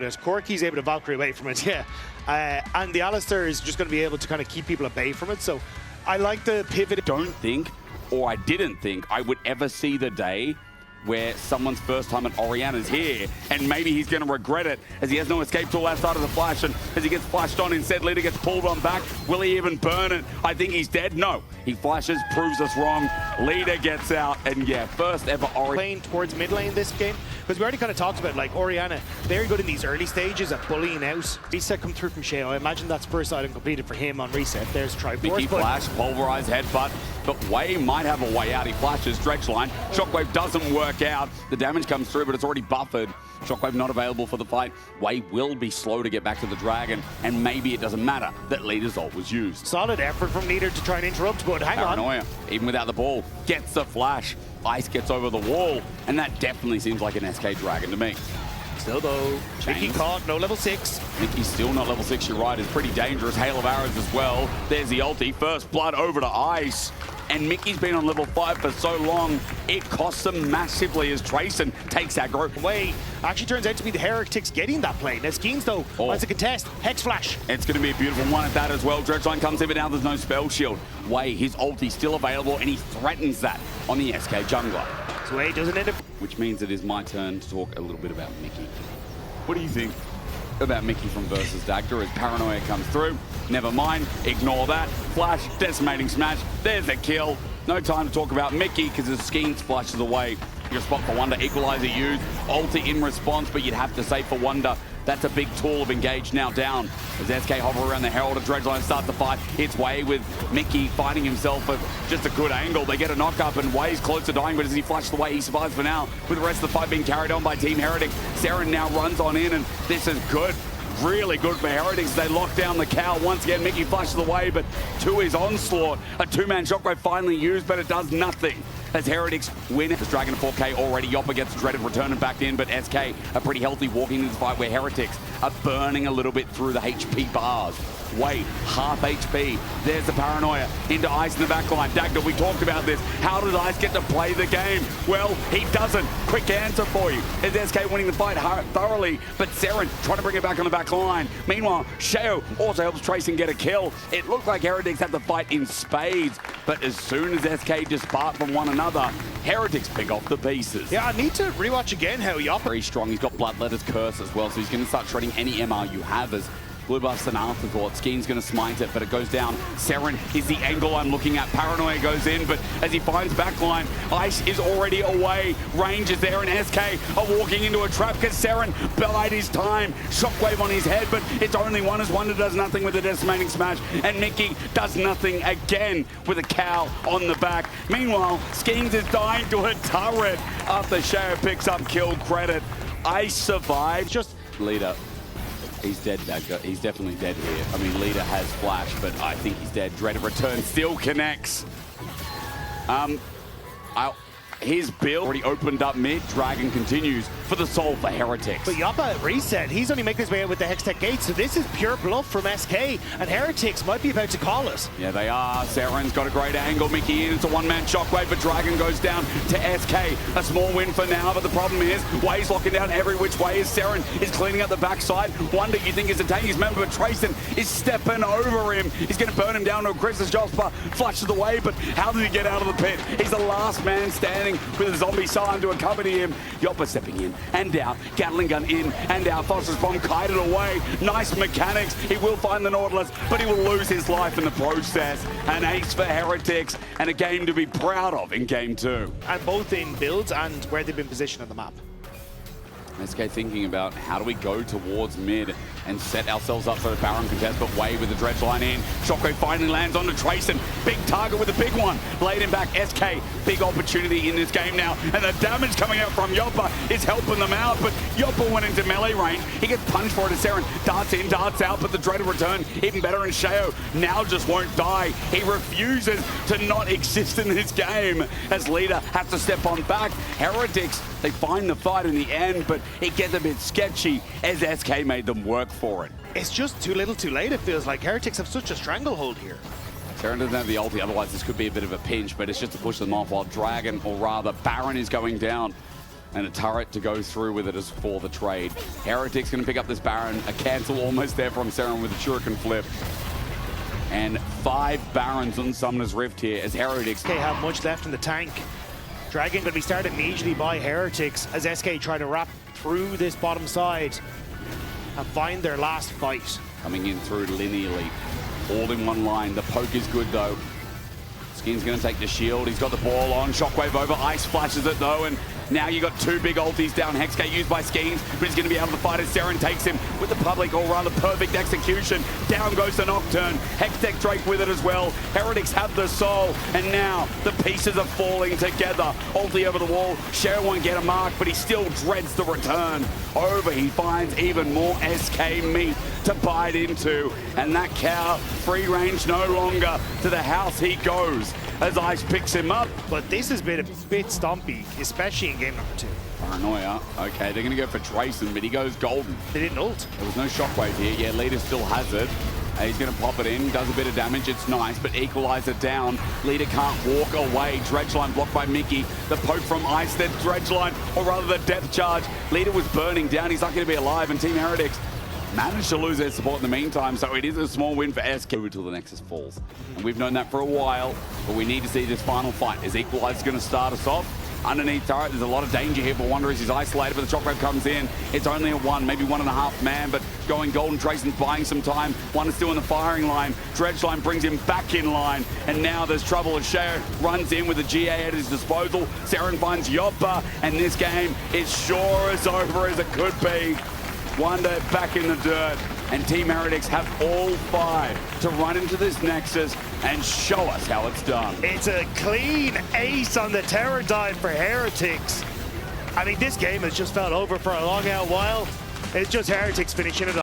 As Corky's able to Valkyrie away from it, yeah. And the Alistair is just going to be able to kind of keep people at bay from it. So I like the pivot. Don't think, or I didn't think, I would ever see the day where someone's first time at Oriana's here, and maybe he's going to regret it as he has no escape tool outside of the flash, and as he gets flashed on, instead Leader gets pulled on back. Will he even burn it? I think he's dead. No. He flashes, proves us wrong. Leader gets out, and yeah, first ever Oriana. Playing towards mid lane this game, because we already kind of talked about, like, Oriana, very good in these early stages at bullying out. Reset come through from Sheo. I imagine that's first item completed for him on reset. There's Triforce. Mickey flash, pulverized headbutt, but Wei might have a way out. He flashes, stretch line. Shockwave doesn't work out. The damage comes through, but it's already buffered. Shockwave not available for the fight. Wei will be slow to get back to the dragon, and maybe it doesn't matter that Leader's ult was used. Solid effort from Leader to try and interrupt, but hang Paranoia, on. even without the ball, gets the flash. Ice gets over the wall, and that definitely seems like an SK Dragon to me. Still though, Mickey caught, no level 6. Mickey's still not level 6, you're right, is pretty dangerous. Hail of arrows as well. There's the ulti, first blood over to Ice. And Mickey's been on level 5 for so long, it costs him massively as Trayson takes aggro. Wei actually turns out to be the Heretics getting that play. Now Skeens though, wants to contest, Hex Flash. It's going to be a beautiful one at that as well. Dredgeline comes in, but now there's no spell shield. Wei, his ulti still available, and he threatens that on the SK jungler. So Wei doesn't end up... Which means it is my turn to talk a little bit about Mickey. What do you think about Mickey from versus Dagda as Paranoia comes through? Never mind, ignore that. Flash, decimating smash, there's the kill. No time to talk about Mickey because his Skeens flashes away. Your spot for Wonder, equalizer used, ulti in response, but you'd have to say for Wonder, that's a big tool of engage now down. As SK hover around the Herald, and Dredgeline start the fight. It's Wei with Mickey finding himself at just a good angle. They get a knock up and Wei's close to dying, but as he flashes away, he survives for now. With the rest of the fight being carried on by Team Heretic, Saren now runs on in, and this is good. Really good for Heretics. They lock down the cow. Once again, Mickey flashes away, but to his onslaught. A two-man shockwave finally used, but it does nothing. As Heretics win, it's Dragon 4K already. Yoppa gets dreaded return and back in, but SK are pretty healthy walking into the fight where Heretics are burning a little bit through the HP bars. Wei, half HP. There's the Paranoia into Ice in the backline. Dagda, we talked about this. How does Ice get to play the game? Well, he doesn't. Quick answer for you. Is SK winning the fight thoroughly, but Saren trying to bring it back on the back line. Meanwhile, Sheo also helps Trayson get a kill. It looked like Heretics had the fight in spades, but as soon as SK dispart from one another, Heretics pick off the pieces. Yeah, I need to rewatch again how Yoppa... Very strong. He's got Bloodletter's Curse as well, so he's going to start shredding any MR you have as Blue Buff's an afterthought. Skeen's going to smite it, but it goes down. Saren is the angle I'm looking at. Paranoia goes in, but as he finds backline, Ice is already away. Range is there, and SK are walking into a trap because Saren bide his time. Shockwave on his head, but it's only one as Wonder does nothing with a decimating smash, and Mickey does nothing again with a cow on the back. Meanwhile, Skeens is dying to a turret after Sheo picks up kill credit. Ice survives. Just Leader. He's dead, Dagda. He's definitely dead here. I mean, Leader has flash, but I think he's dead. Dreaded return still connects. His build already opened up mid. Dragon continues for the soul for Heretics. But Yoppa reset. He's only making his way out with the Hextech Gate, so this is pure bluff from SK, and Heretics might be about to call us. Yeah, they are. Saren's got a great angle. Mickey in. It's a one-man shockwave, but Dragon goes down to SK. A small win for now, but the problem is Wei's locking down every which way as Saren is cleaning up the backside. Wonder, you think, is a tank. He's member, but Trayson is stepping over him. He's going to burn him down to a Chris's Josper. Flushes away, but how did he get out of the pit? He's the last man standing with a zombie sign to accompany him. Yoppa stepping in and out. Gatling gun in and out. Phosphorus bomb kited away. Nice mechanics. He will find the Nautilus, but he will lose his life in the process. An ace for Heretics and a game to be proud of in game 2. And both in builds and where they've been positioned on the map. SK thinking about how do we go towards mid and set ourselves up for a Baron contest, but Wei with the dredge line in. Shockwave finally lands onto Trayson. Big target with a big one. Laid him back. SK, big opportunity in this game now. And the damage coming out from Yoppa is helping them out, but Yoppa went into melee range. He gets punched for it as Saren darts in, darts out, but the dreaded return, even better, and Sheo now just won't die. He refuses to not exist in this game as Leader has to step on back. Heretics, they find the fight in the end, but it gets a bit sketchy as SK made them work for it. It's just too little too late, it feels like. Heretics have such a stranglehold here. Saren doesn't have the ulti, otherwise this could be a bit of a pinch, but it's just to push them off while Dragon, or rather Baron, is going down. and a turret to go through with it as for the trade. Heretics going to pick up this Baron. A cancel almost there from Seren with a shuriken flip. And 5 Barons on Summoner's Rift here as Heretics. SK have much left in the tank. Dragon going to be started immediately by Heretics as SK try to wrap through this bottom side and find their last fight. Coming in through linearly, all in one line. The poke is good though. Skin's going to take the shield. He's got the ball on. Shockwave over. Ice flashes it though. And now you got 2 big ultis down. Hexgate used by Skins, but he's going to be able to fight as Seren takes him with the public, or rather perfect execution. Down goes the Nocturne. Hextech Drake with it as well. Heretics have the soul, and now the pieces are falling together. Ulti over the wall. Cher won't get a mark, but he still dreads the return. Over, he finds even more SK meat to bite into, and that cow free range no longer. To the house he goes as Ice picks him up. But this has been a bit stompy, especially in game number 2. Paranoia. Okay, they're going to go for Trayson, but he goes golden. They didn't ult. There was no shockwave here. Yeah, Leader still has it. He's going to pop it in, does a bit of damage. It's nice, but Equalizer down. Leader can't walk away. Dredgeline blocked by Mickey. The poke from Ice, then Dredgeline, or rather the death charge. Leader was burning down. He's lucky to be alive, and Team Heretics managed to lose their support in the meantime, so it is a small win for SK until the Nexus falls. And we've known that for a while, but we need to see this final fight. Is Equalizer going to start us off? Underneath turret, there's a lot of danger here for Wanderers. He's isolated, but the Shockwave comes in. It's only a 1, maybe 1.5 man, but going golden. Trayson's buying some time. One is still in the firing line. Dredgeline brings him back in line, and now there's trouble as Cher runs in with the GA at his disposal. Seren finds Yoppa, and this game is sure as over as it could be. Wonder back in the dirt, and Team Heretics have all 5 to run into this Nexus and show us how it's done. It's a clean ace on the terror dive for Heretics. I mean, this game has just felt over for a long while. It's just Heretics finishing it off.